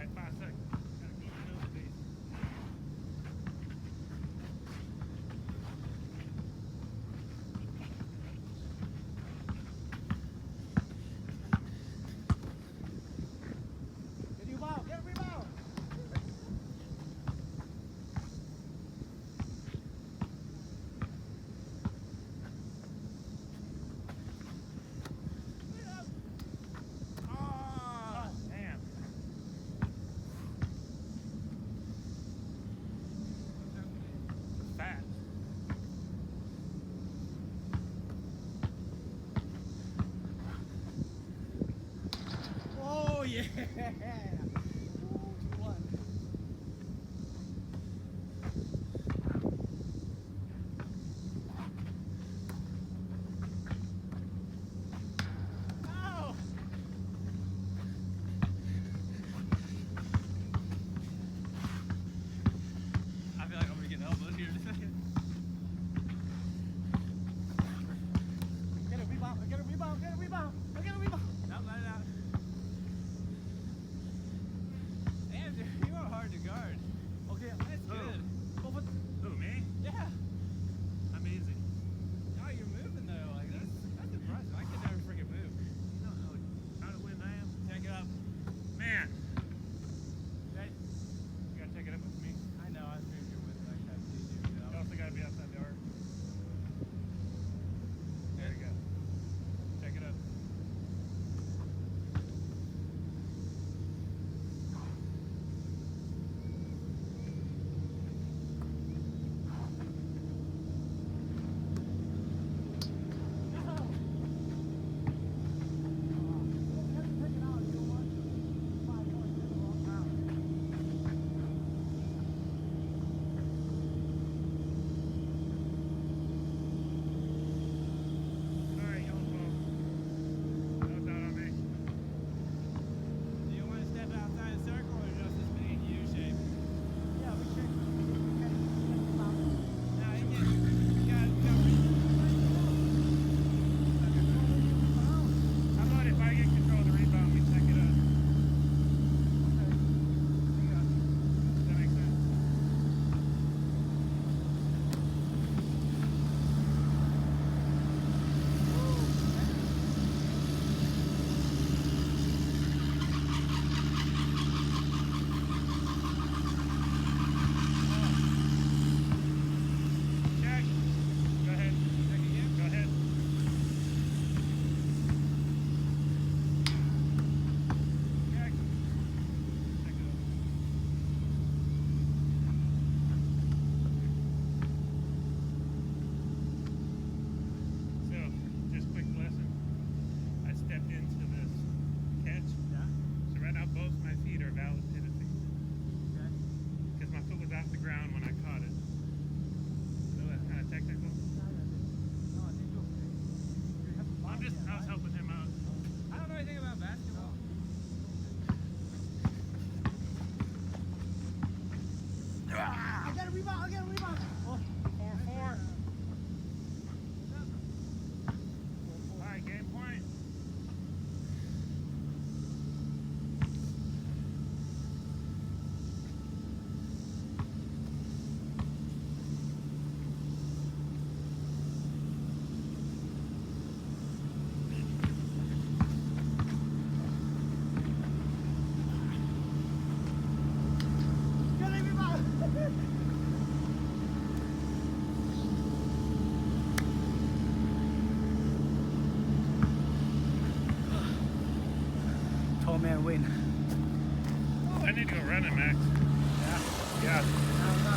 Alright, 5 seconds. Gotta go to the base. Get a rebound, get a rebound. Oh, damn. Fast. Oh yeah. Ooh, 2-1. Ow! I feel like I'm gonna get elbowed here in a second. Get a rebound, get a rebound, get a rebound, get a rebound. Not let it out. Damn, dude, you are hard to guard. Okay, That's good. go for Who, me? yeah. I'm easy. Oh, you're moving though. Like that's impressive. I could never freaking move. You don't know how to win I am. Take it up. Man, Okay. you gotta take it up with me. I know. I figured you would like that. You You know. also gotta be outside the arc. There you go. Take it up. Alright, yellow phone. That was out on me. Do you want to step outside the circle or just this big U shape? Yeah, we should. No, you gotta How about if I get control of the rebound, we check it up? Does that make sense? Check. Go ahead. check again. Go ahead. Check. Check it up. So, just quick lesson. I stepped into this catch. Yeah. So right now both my feet are valid pivoting. Okay. Because my foot was off the ground when I caught it. So that's kind of technical. I was helping him out. I don't know anything about basketball. I got a rebound, I got a rebound. Oh, 4-4. Alright, game point. get a rebound. Tall man win. I need to go running, Max. Yeah. Yeah.